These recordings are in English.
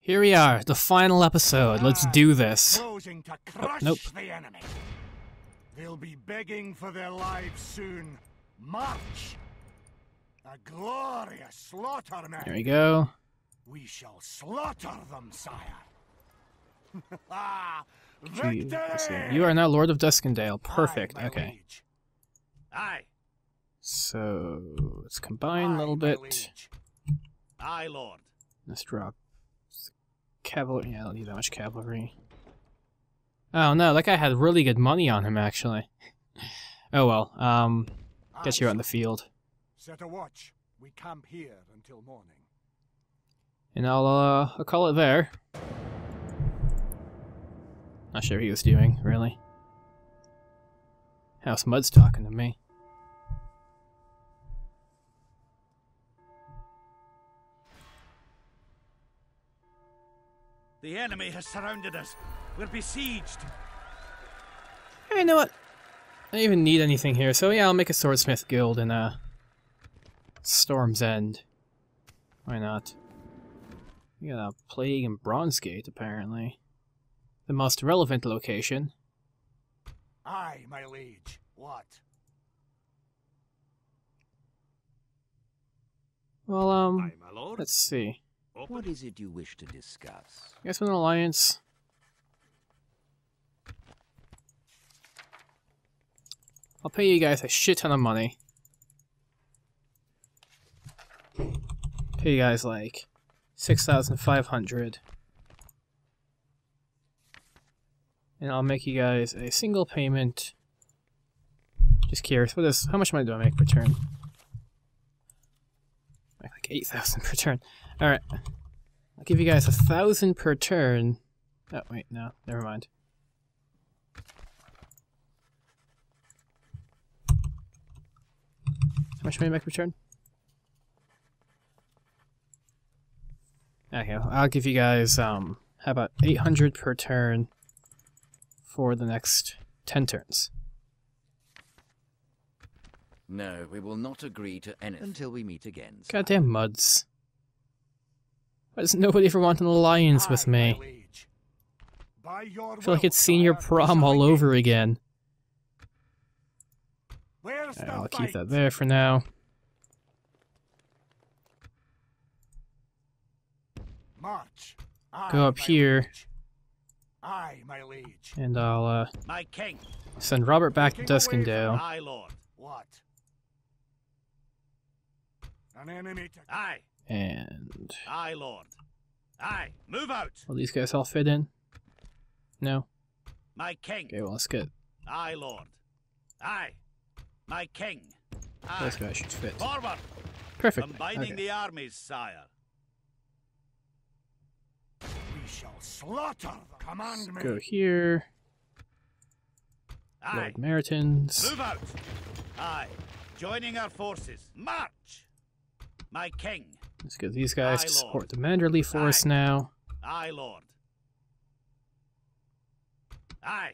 Here we are, the final episode. Let's do this. Closing to crush nope. the enemy. They'll be begging for their lives soon. March! A glorious slaughter, man. There we go. We shall slaughter them, sire. Gee, Victory! you are now Lord of Duskendale. Perfect. Aye, my Okay. liege. Aye. So let's combine a little Aye, my bit. liege. Aye, Lord. Let's drop cavalry. Yeah, I don't need that much cavalry. Oh no, that guy had really good money on him actually. Oh well. Get you out in the field. Set a watch. We camp here until morning. And I'll call it there. Not sure what he was doing, really. House Mud's talking to me. The enemy has surrounded us. We're besieged. Hey, you know what? I don't even need anything here, so yeah, I'll make a swordsmith guild in Storm's End. Why not? We got a plague in Bronzegate, apparently. The most relevant location. Aye, my liege. What? Well, Aye, my lord. let's see. What is it you wish to discuss? I guess with an alliance. I'll pay you guys a shit ton of money. Pay you guys like 6,500. And I'll make you guys a single payment. Just curious, what is, how much money do I make per turn? Make like 8,000 per turn. Alright. I'll give you guys 1,000 per turn. Oh, wait, no, never mind. How much money make per turn? Okay, I'll give you guys, how about 800 per turn for the next 10 turns. No, we will not agree to anything until we meet again. Sire. Goddamn muds. Why does nobody ever want an alliance with me? I feel like it's senior prom all over again. Right, I'll keep that there for now. March. Go up here. Aye, my liege. And I'll My king. send Robert back to Duskendale. Aye, lord. What? An enemy to... Aye. And Aye, lord. Aye. Move out. will these guys all fit in? No? My king. Okay, well let's get Aye, lord. Aye. My king. Aye. those guys should fit. Forward. Perfect. Combining Okay. the armies, sire. We shall slaughter them. Command me. Go here. Aye. Lord Meritons. Move out. Aye. Joining our forces. March. My king. Let's get these guys Aye, to Lord. support the Manderley Force Aye. now. Aye, lord. Aye.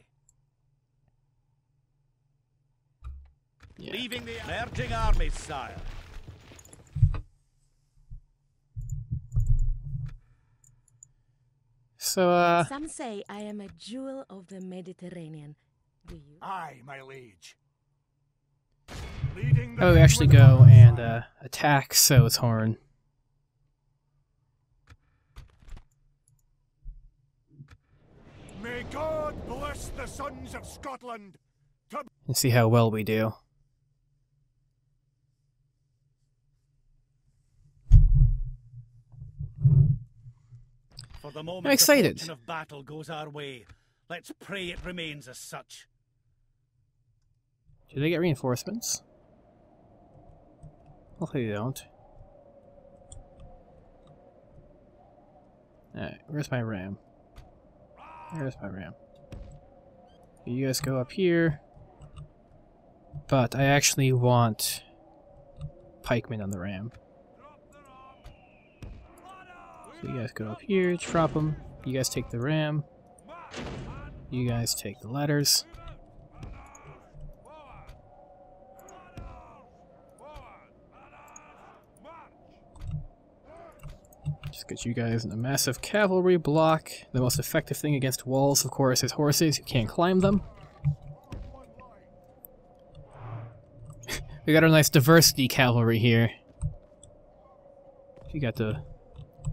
Yeah. Leaving the merging armies, sire. So, Some say I am a jewel of the Mediterranean. Do you? Aye, my liege. Leading the I would men actually with go honor, and sire. attack Sothorn. May God bless the sons of Scotland. And see how well we do. For the moment, I'm excited. The fortune of battle goes our way. Let's pray it remains as such. Do they get reinforcements? Hopefully they don't. Alright, where's my ram? Where's my ram? You guys go up here. But I actually want pikemen on the ram. So you guys go up here, drop them. You guys take the ram. You guys take the ladders. get you guys in a massive cavalry block. The most effective thing against walls, of course, is horses. You can't climb them. We got a nice diversity cavalry here. You got the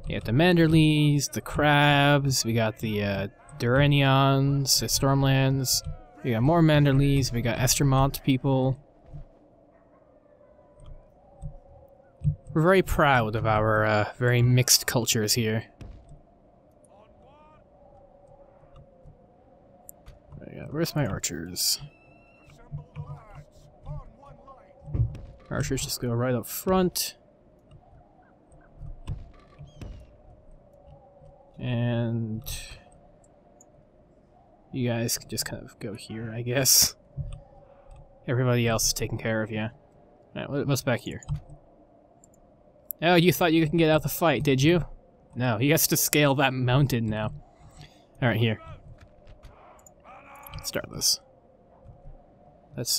Manderleys, the Crabs, we got the Duranions, the Stormlands, we got more Manderleys, we got Estermont people. We're very proud of our very mixed cultures here. Where's my archers? Archers just go right up front. And you guys can just kind of go here, I guess. Everybody else is taking care of you. Alright, what's back here? Oh, you thought you can get out the fight, did you? No, he has to scale that mountain now. Alright, here. Let's start this. Let's,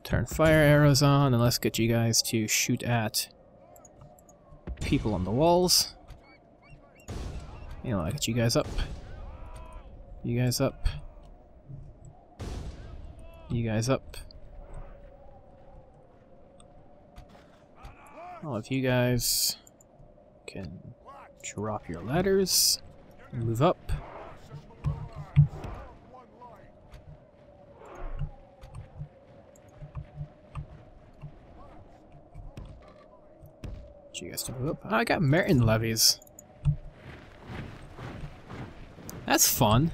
turn fire arrows on, and let's get you guys to shoot at people on the walls. You know, I'll get you guys up. You guys up. You guys up. All of you guys can drop your ladders and move up. Get you guys to move up. Oh, I got Merton levies. That's fun.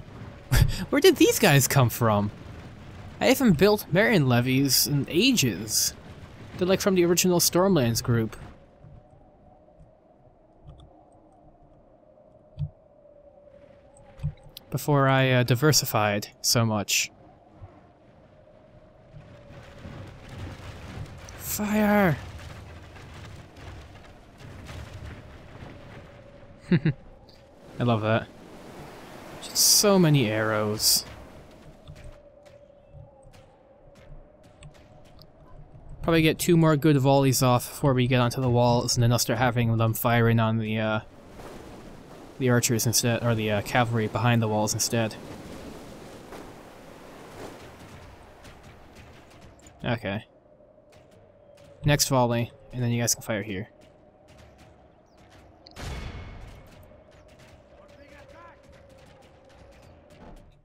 Where did these guys come from? I haven't built Merton levies in ages. They're like from the original Stormlands group. Before I diversified so much. Fire! I love that. Just so many arrows. Probably get 2 more good volleys off before we get onto the walls, and then I'll start having them firing on the archers instead, or the cavalry behind the walls instead. Okay. Next volley, and then you guys can fire here.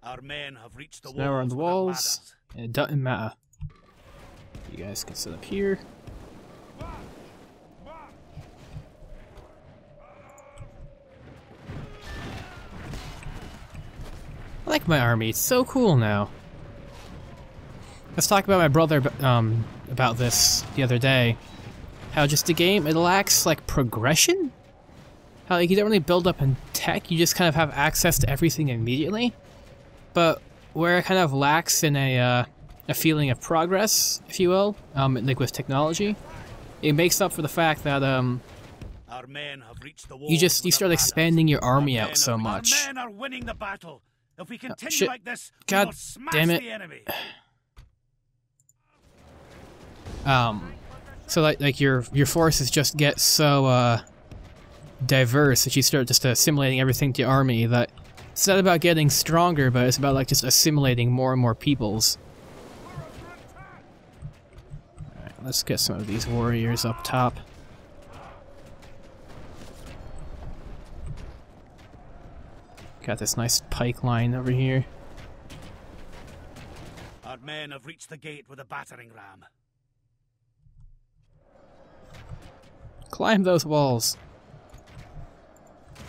Our men have reached the So now we're on the walls, and it doesn't matter. You guys can sit up here. I like my army, it's so cool now. Let's talk about my brother about this the other day. How just the game, it lacks like progression? How like, you don't really build up in tech, you just kind of have access to everything immediately. But where it kind of lacks in a feeling of progress, if you will, like with technology, it makes up for the fact that our men have reached the you start expanding your army out so much. Our men are winning the battle. If we continue like this, God we will smash damn it. the enemy. So like your forces just get so diverse that you start just assimilating everything to your army that it's not about getting stronger, but it's about like just assimilating more and more peoples. Alright, let's get some of these warriors up top. Got this nice pike line over here. Our men have reached the gate with a battering ram. Climb those walls.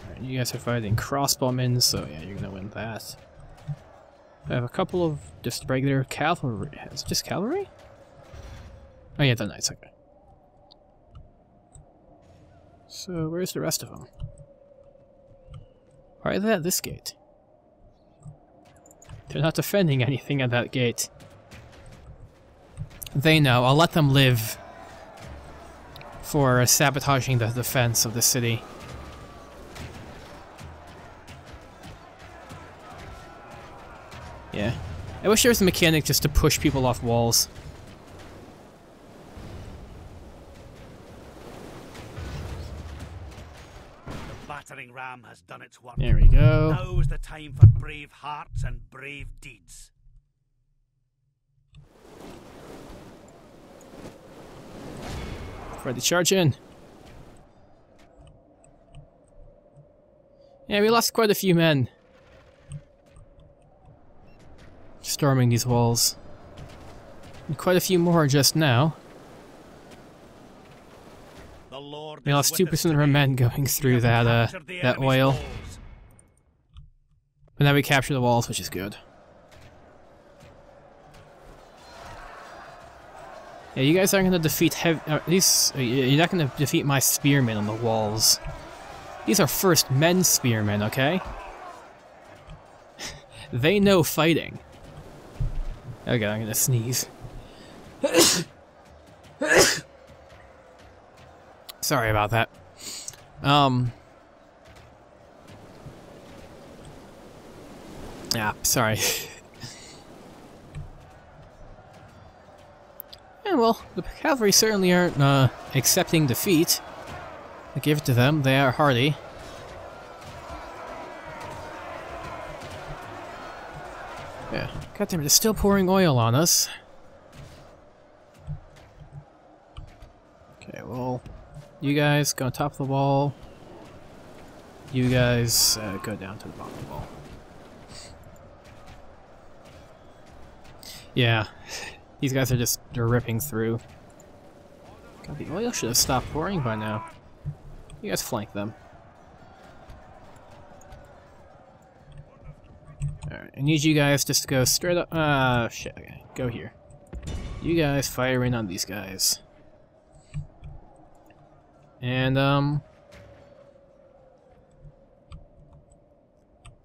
Alright, you guys are fighting crossbowmen, so yeah, you're gonna win that. I have a couple of just regular cavalry. Is it just cavalry? Oh yeah, the knights, okay. So where's the rest of them? Why are they at this gate? They're not defending anything at that gate. They know, I'll let them live for sabotaging the defense of the city. Yeah. I wish there was a mechanic just to push people off walls. ram has done its work. There we go. Now is the time for brave hearts and brave deeds. Ready to charge in. Yeah, we lost quite a few men storming these walls. And quite a few more just now. The Lord We lost is with us 2% of our today. men going through We have that captured the that enemy's oil. walls. But now we capture the walls, which is good. Yeah, you guys aren't gonna defeat you're not gonna defeat my spearmen on the walls. These are first men spearmen, okay? They know fighting. Okay, I'm gonna sneeze. Sorry about that. Yeah, sorry. Yeah, well, the cavalry certainly aren't accepting defeat. I give it to them, they are hardy. Yeah, goddamn, they're still pouring oil on us. Okay, well, you guys go on top of the wall. You guys go down to the bottom of the wall. Yeah, these guys are they're ripping through. God, the oil should have stopped pouring by now. You guys flank them. Alright, I need you guys just to go straight up. Shit, okay, go here. You guys fire in on these guys. And,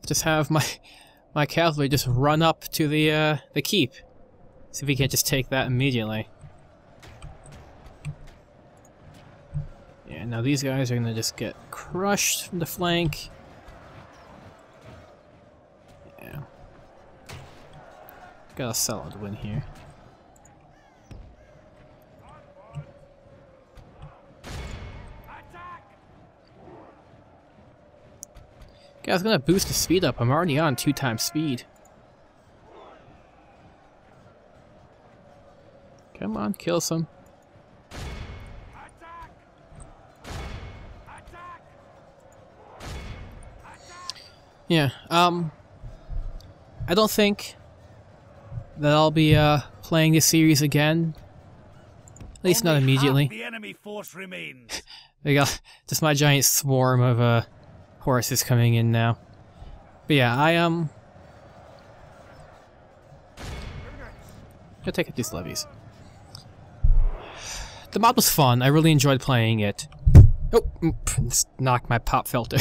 just have my cavalry just run up to the keep. See if we can't just take that immediately. Yeah, now these guys are gonna just get crushed from the flank. Yeah. Got a solid win here. Okay, I was gonna boost the speed up. I'm already on 2 times speed. Come on, kill some. Yeah, I don't think that I'll be playing this series again. At least not Only immediately. half the enemy force remains. We got just my giant swarm of horses coming in now. But yeah, I'm gonna take up these levies. The mod was fun. I really enjoyed playing it. Oh, just knocked my pop filter.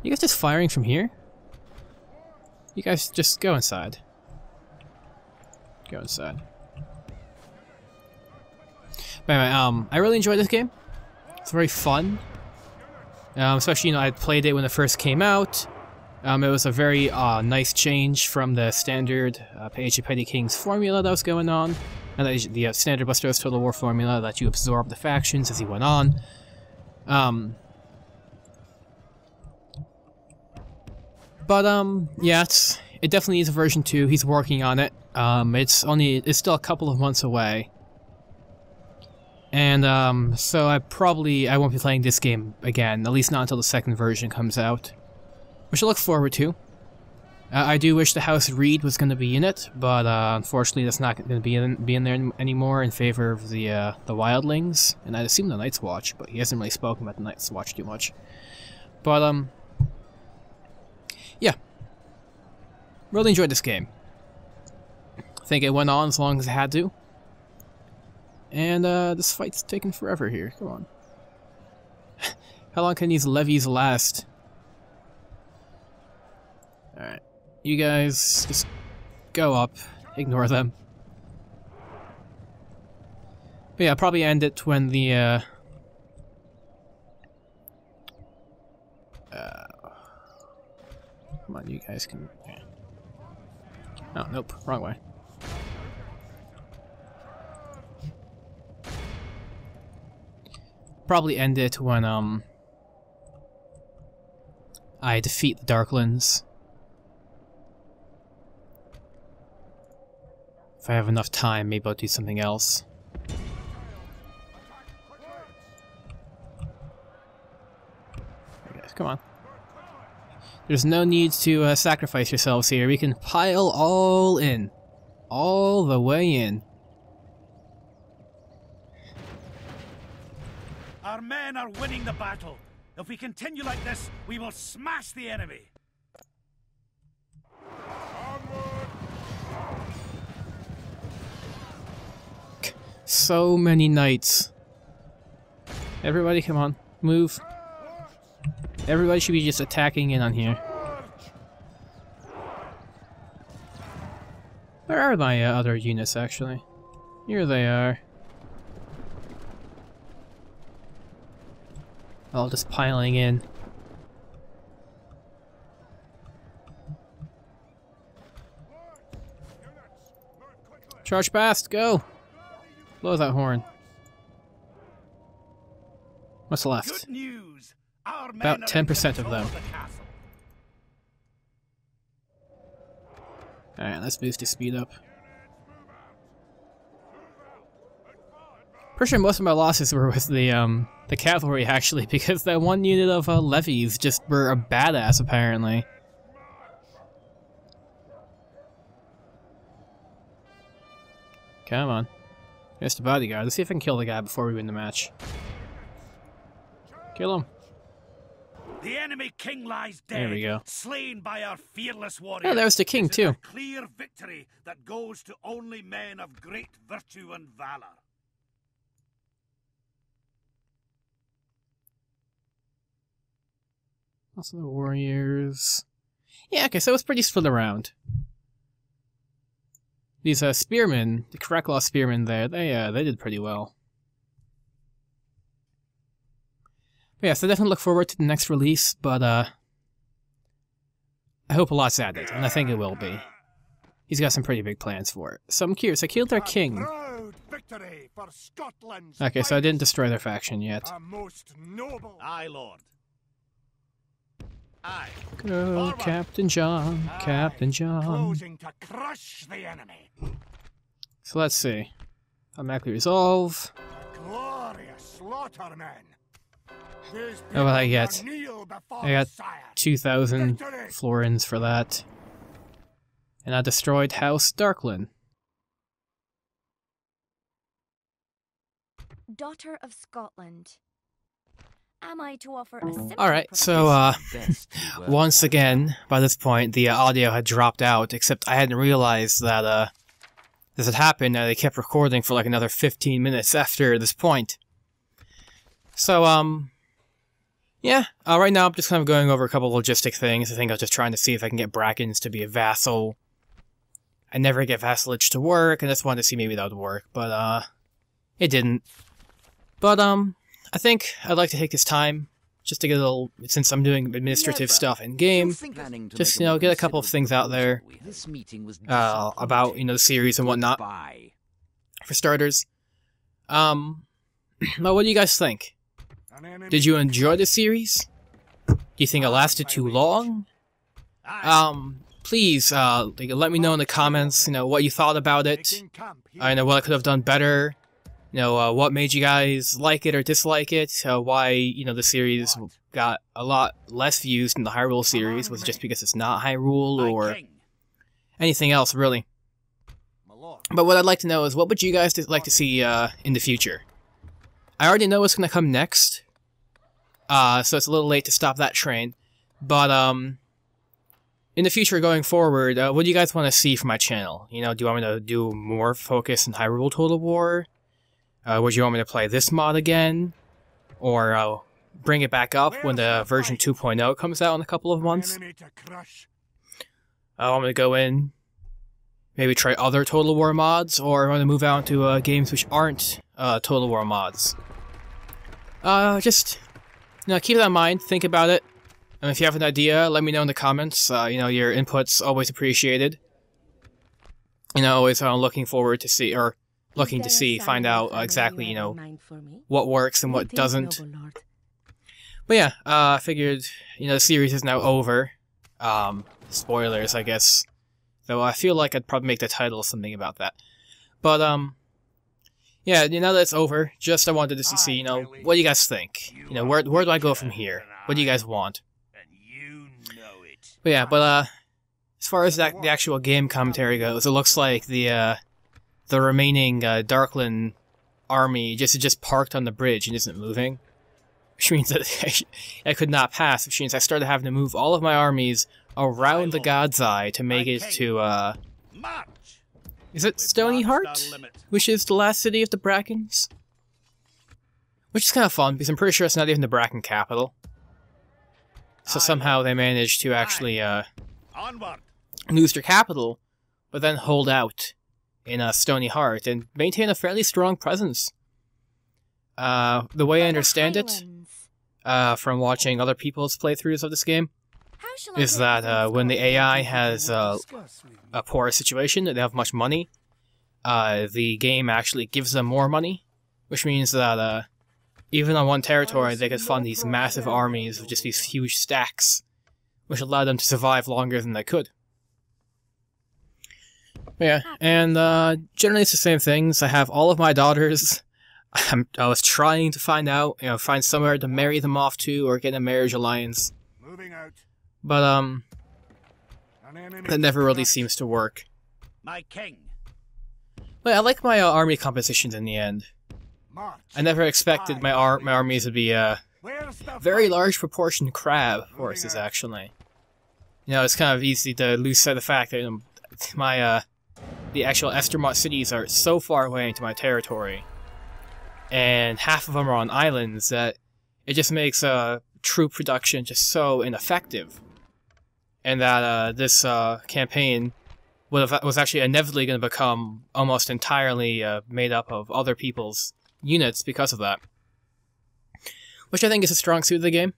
You guys just firing from here? You guys just go inside. Go inside. But anyway, I really enjoyed this game. It's very fun. Especially, you know, I played it when it first came out. It was a very nice change from the standard Age of Petty Kings formula that was going on. And the standard Westeros Total War formula that you absorb the factions as you went on. Yeah, it definitely needs a version 2. He's working on it. It's still a couple of months away. And, so I won't be playing this game again, at least not until the second version comes out. Which I look forward to. I do wish the House Reed was going to be in it, but unfortunately that's not going to be in there anymore in favor of the Wildlings, and I'd assume the Night's Watch, but he hasn't really spoken about the Night's Watch too much. But yeah, really enjoyed this game. I think it went on as long as it had to, and this fight's taking forever here. Come on, how long can these levies last? All right. You guys just go up, ignore them. But yeah, I'll probably end it when the come on, you guys can. Yeah. Oh, nope, wrong way. Probably end it when I defeat the Darklands. If I have enough time, maybe I'll do something else. Come on. There's no need to sacrifice yourselves here. We can pile all in. All the way in. Our men are winning the battle. If we continue like this, we will smash the enemy. So many knights. Everybody, come on. Move. Everybody should be just attacking in on here. Where are my other units, actually? Here they are. All just piling in. Charge past, go! Blow that horn. What's left? Good news. Our men About are 10% in of them. control the castle. Alright, let's boost his speed up. Pretty sure most of my losses were with the cavalry, actually, because that one unit of levies just were a badass, apparently. Come on. Here's the bodyguard. Let's see if I can kill the guy before we win the match. Kill him. The enemy king lies dead, There we go. slain by our fearless warriors. Oh, there's the king, This is too. a clear victory that goes to only men of great virtue and valor. Also the warriors. Yeah, okay, so it's pretty split around. These spearmen, the Caraklaw spearmen there, they did pretty well. But yeah, so definitely look forward to the next release, but I hope a lot's added, and I think it will be. He's got some pretty big plans for it. So I'm curious, I killed their king. Proud victory for Scotland's Okay, so I didn't finest. destroy their faction yet. A most noble. Aye, Lord. Aye. Go, Forward. Captain John, Aye, Captain John. Closing to crush the enemy. So let's see. Automatically resolve. Glorious slaughter, men. These Oh, what I people get? are kneel before I got sire. 2,000 Victory. florins for that. And I destroyed House Darklen. Daughter of Scotland. Am I to offer a simple Alright, so, Best you were. once again, by this point, the audio had dropped out, except I hadn't realized that, this had happened, and they kept recording for like another 15 minutes after this point. So, yeah, right now I'm just kind of going over a couple logistic things. I think I was just trying to see if I can get Brackens to be a vassal. I never get vassalage to work, and I just wanted to see maybe that would work, but, it didn't. But, I think I'd like to take this time, just to get a little, since I'm doing administrative Never. stuff in-game, Planning to just, make a more get a couple of considerable things out there, proposal. This meeting was about, the series and whatnot, Goodbye. for starters. Well, what do you guys think? An enemy Did you enjoy the series? Do you think it lasted too long? Aye. Please, let me know in the comments, what you thought about it. taking camp here. I know what I could have done better. What made you guys like it or dislike it? Why, the series got a lot less views than the Hyrule series. Was it just because it's not Hyrule Aye, or king. anything else, really? My lord. But what I'd like to know is, what would you guys like to see in the future? I already know what's going to come next, so it's a little late to stop that train. But in the future, going forward, what do you guys want to see from my channel? Do you want me to do more focus in Hyrule Total War? Would you want me to play this mod again? Or bring it back up when the version 2.0 comes out in a couple of months? Enemy to crush. I want me to go in, maybe try other Total War mods, or I want to move out to games which aren't Total War mods. Just, keep that in mind, think about it. And if you have an idea, let me know in the comments. Your input's always appreciated. Always looking forward to see, or looking to see, find out exactly, what works and what doesn't. But yeah, I figured, the series is now over. Spoilers, I guess. Though I feel like I'd probably make the title something about that. But, yeah, now that it's over, I wanted to see, what do you guys think? Where do I go from here? What do you guys want? But yeah, as far as the actual game commentary goes, it looks like the remaining Darkland army just parked on the bridge and isn't moving. Which means that I could not pass, which means I started having to move all of my armies around the God's Eye to make it to, is it Stony Heart? Which is the last city of the Brackens? Which is kind of fun, because I'm pretty sure it's not even the Bracken capital. So somehow they managed to actually, lose their capital, but then hold out in Stony Heart and maintain a fairly strong presence. The way I understand it, from watching other people's playthroughs of this game, is that when the AI has a poor situation, they have much money, the game actually gives them more money, which means that even on one territory they could fund these massive armies of just these huge stacks, which allowed them to survive longer than they could. But yeah, and generally it's the same things. I have all of my daughters. I was trying to find out, find somewhere to marry them off to or get a marriage alliance. But, that never really seems to work. My king. But I like my army compositions in the end. I never expected my armies would be a very large proportion crab forces, actually. It's kind of easy to lose sight of the fact that the actual Estermont cities are so far away into my territory, and half of them are on islands, that it just makes troop production just so ineffective. And that this campaign was actually inevitably going to become almost entirely made up of other people's units because of that. Which I think is a strong suit of the game.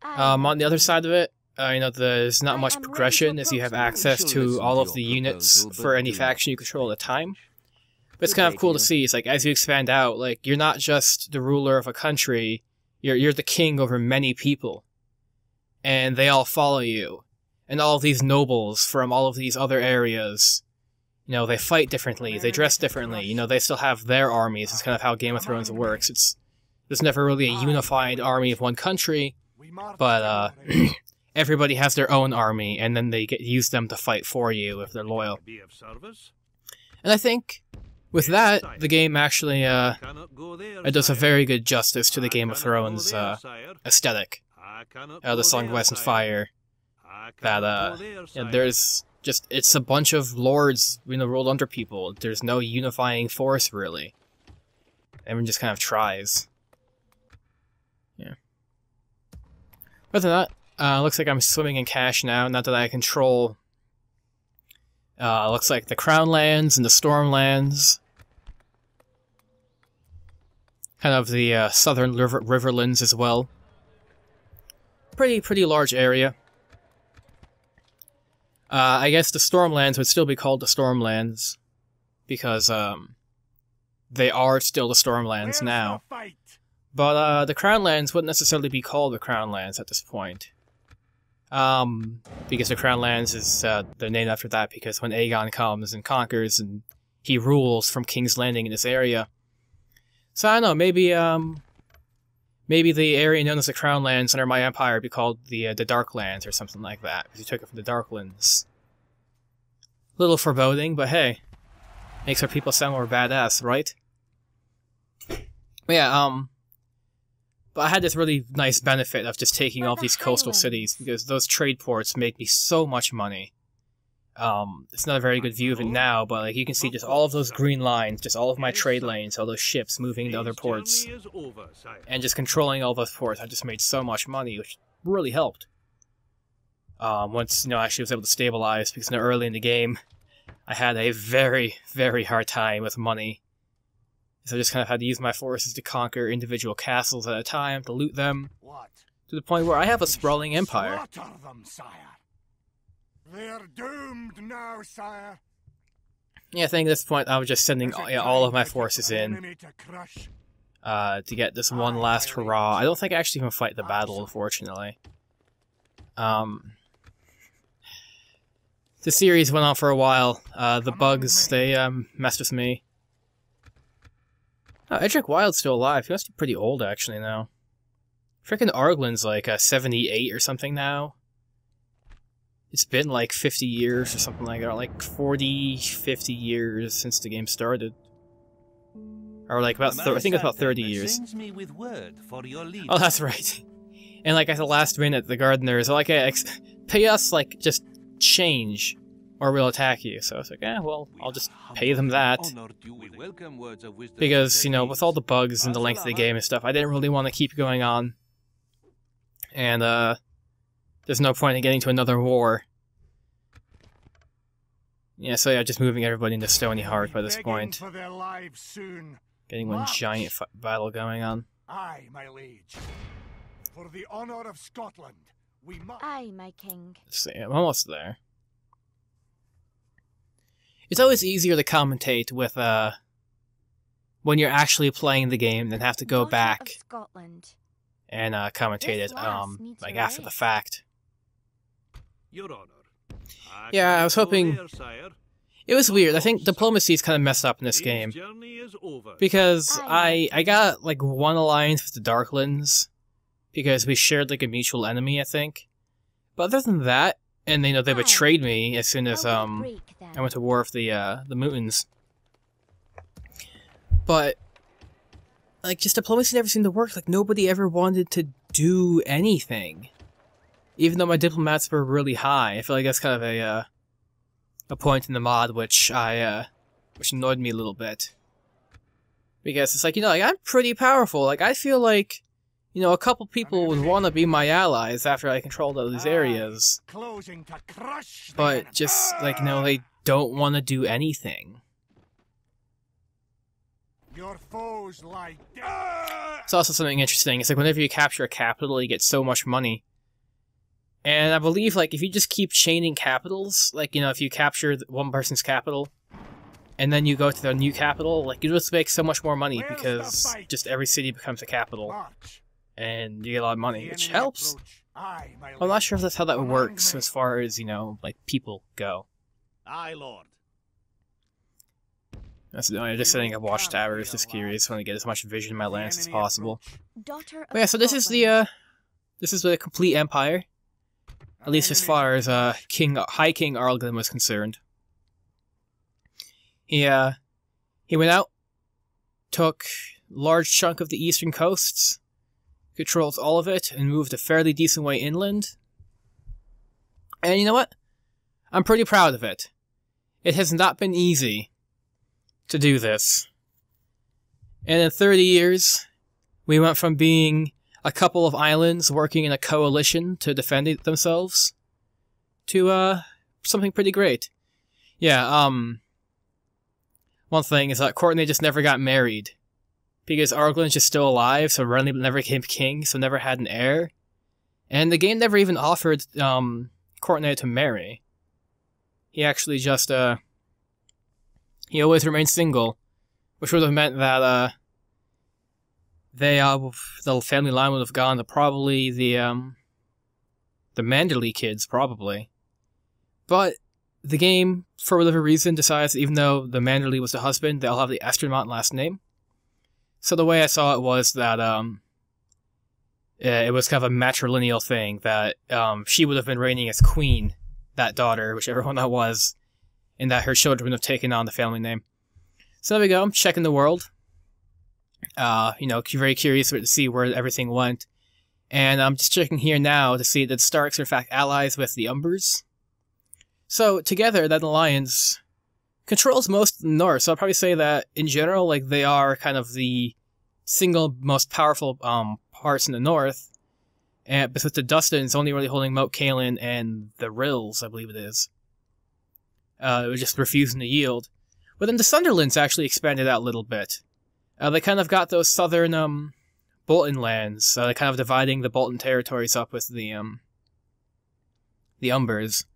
On the other side of it, there's not much progression as you have access to all of the units for any faction you control at a time. But it's kind of cool to see. It's like, as you expand out, like, you're not just the ruler of a country, you're the king over many people. And they all follow you. And all of these nobles from all of these other areas, they fight differently, they dress differently, they still have their armies. It's kind of how Game of Thrones works. There's never really a unified army of one country, but everybody has their own army, and then they use them to fight for you if they're loyal. And I think, with that, the game actually it does a very good justice to the Game of Thrones aesthetic. The Song of Ice and Fire. That, there's just, it's a bunch of lords, ruled under people. There's no unifying force, really. Everyone just kind of tries. Yeah. Other than that, looks like I'm swimming in cash now that I control, looks like the Crownlands and the Stormlands. Kind of the southern riverlands as well. Pretty large area. I guess the Stormlands would still be called the Stormlands, because they are still the Stormlands now. But the Crownlands wouldn't necessarily be called the Crownlands at this point. Because the Crownlands is, they're named after that because when Aegon comes and conquers and he rules from King's Landing in this area. So I don't know, maybe the area known as the Crownlands under my empire would be called the Darklands or something like that, because you took it from the Darklands. Little foreboding, but hey, makes our people sound more badass, right? But yeah, but I had this really nice benefit of just taking all these coastal cities, because those trade ports make me so much money. It's not a very good view of it now, but like you can see just all of those green lines, just all of my trade lanes, all those ships moving to other ports, and just controlling all those ports. I just made so much money, which really helped. Once, I actually was able to stabilize, because early in the game, I had a very, very hard time with money. So I just kind of had to use my forces to conquer individual castles at a time, to loot them, to the point where I have a sprawling empire. Slaughter them, sire. They're doomed now, sire. Yeah, I think at this point I was just sending all of my forces in. to get this one last hurrah. I don't think I actually can fight the battle, unfortunately. The series went on for a while. The bugs, they messed with me. Oh, Edric Wild's still alive. He must be pretty old, actually, now. Frickin' Arglen's like 78 or something now. It's been like 50 years or something like that, like 40, 50 years since the game started. Or like about, I think it's about 30 years. Oh, that's right. And like at the last minute, the gardeners are like, pay us, like, just change, or we'll attack you. So I was like, well, I'll just pay them that. Because, you know, with all the bugs and the length of the game and stuff, I didn't really want to keep going on. And, there's no point in getting to another war. Yeah, so yeah, just moving everybody into Stony Heart by this point. Getting one giant battle going on. Aye, my liege. For the honor of Scotland, we must... Aye, my king. Let's see, I'm almost there. It's always easier to commentate with, when you're actually playing the game than have to go back and, commentate it, like after the fact. Your Honor. Yeah, I was hoping... It was weird. I think diplomacy's kind of messed up in this game. Because I got, like, one alliance with the Darklands. Because we shared, like, a mutual enemy, I think. But other than that, and, you know, they betrayed me as soon as, I went to war with the Mutants. But, like, just diplomacy never seemed to work. Like, nobody ever wanted to do anything. Even though my diplomats were really high. I feel like that's kind of a point in the mod which which annoyed me a little bit. Because it's like, you know, like, I'm pretty powerful. Like, I feel like, you know, a couple people would want to be my allies after I controlled all these areas. But just, like, you know, they don't want to do anything. Your foes lie dead. It's also something interesting. It's like whenever you capture a capital, you get so much money. And I believe, like, if you just keep chaining capitals, like, you know, if you capture one person's capital, and then you go to their new capital, like, you just make so much more money because just every city becomes a capital. And you get a lot of money, which helps. I'm not sure if that's how that works as far as, you know, like, people go. Aye, Lord. That's just setting up watchtowers, just curious, want to get as much vision in my lance as possible. But yeah, so this is the complete empire. At least as far as High King Arglen was concerned. He went out, took a large chunk of the eastern coasts, controls all of it, and moved a fairly decent way inland. And you know what? I'm pretty proud of it. It has not been easy to do this. And in 30 years, we went from being a couple of islands working in a coalition to defend themselves to, something pretty great. Yeah, one thing is that Courtney just never got married. Because Arglen's just still alive, so Renly never became king, so never had an heir. And the game never even offered, Courtney to marry. He actually just, he always remained single. Which would have meant that, the family line would have gone to probably the Manderley kids, probably. But the game, for whatever reason, decides that even though the Manderley was the husband, they'll have the Estermont last name. So the way I saw it was that, it was kind of a matrilineal thing, that, she would have been reigning as queen, that daughter, whichever one that was, and that her children would have taken on the family name. So there we go, I'm checking the world. You know, very curious to see where everything went. And I'm just checking here now to see that Starks are in fact allies with the Umbers. So, together, that alliance controls most of the north, so I'll probably say that, in general, like, they are kind of the single most powerful, parts in the north. And, but with the Dustins only really holding Moat Cailin and the Rills, I believe it is. We're just refusing to yield. But then the Sunderlands actually expanded out a little bit. They kind of got those southern, Bolton lands, they kind of dividing the Bolton territories up with the Umbers.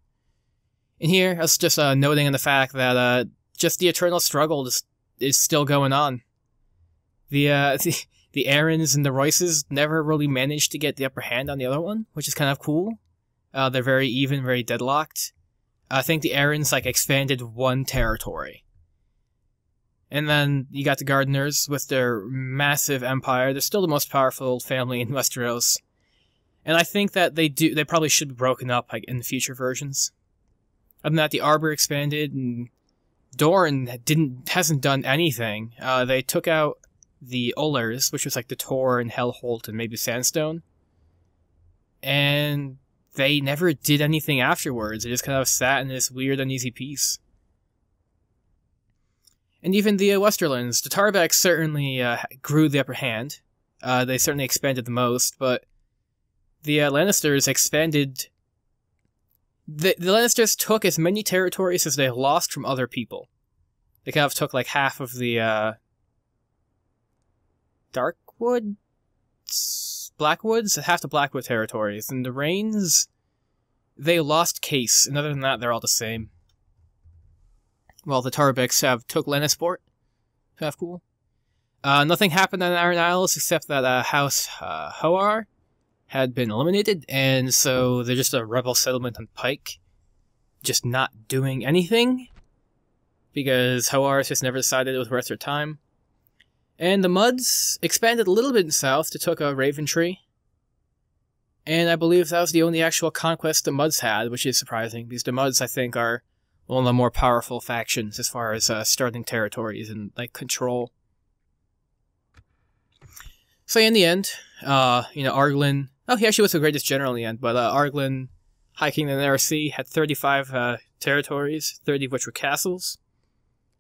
And here, I was just, noting on the fact that, just the eternal struggle is still going on. The the Aarons and the Royces never really managed to get the upper hand on the other one, which is kind of cool. They're very even, very deadlocked. I think the Aarons, like, expanded one territory. And then you got the Gardeners with their massive empire. They're still the most powerful family in Westeros. And I think that they probably should be broken up, like, in the future versions. Other than that, the Arbor expanded, and Dorne hasn't done anything. They took out the Ullers, which was like the Tor and Hellholt and maybe Sandstone. And they never did anything afterwards. They just kind of sat in this weird, uneasy peace. And even the Westerlands, the Tarbecks certainly grew the upper hand. They certainly expanded the most, but the Lannisters expanded... The Lannisters took as many territories as they lost from other people. They kind of took like half of the Blackwoods, half the Blackwood territories, and the Rains, they lost Case, and other than that, they're all the same. Well, the Tarbecks took Lannisport. Kind of cool. Nothing happened on Iron Isles except that House Hoar had been eliminated, and so they're just a rebel settlement on Pike, just not doing anything, because Hoar just never decided it was worth their time. And the Mudds expanded a little bit south to took Raventree. And I believe that was the only actual conquest the Mudds had, which is surprising, because the Mudds, I think, are one of the more powerful factions as far as starting territories and, like, control. So in the end, Arglen... Oh, he actually was the greatest general in the end, but Arglen, High King of the Narrow Sea, had 35 territories, 30 of which were castles.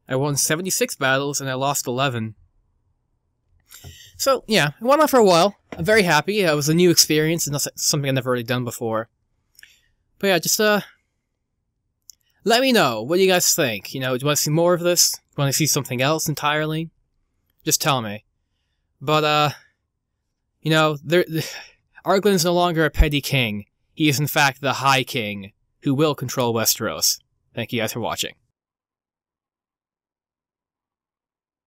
I won 76 battles, and I lost 11. So, yeah, it went on for a while. I'm very happy. It was a new experience, and that's something I've never really done before. But yeah, just, let me know. What do you guys think? You know, do you want to see more of this? Do you want to see something else entirely? Just tell me. But, Arglen's no longer a petty king. He is, in fact, the High King, who will control Westeros. Thank you guys for watching.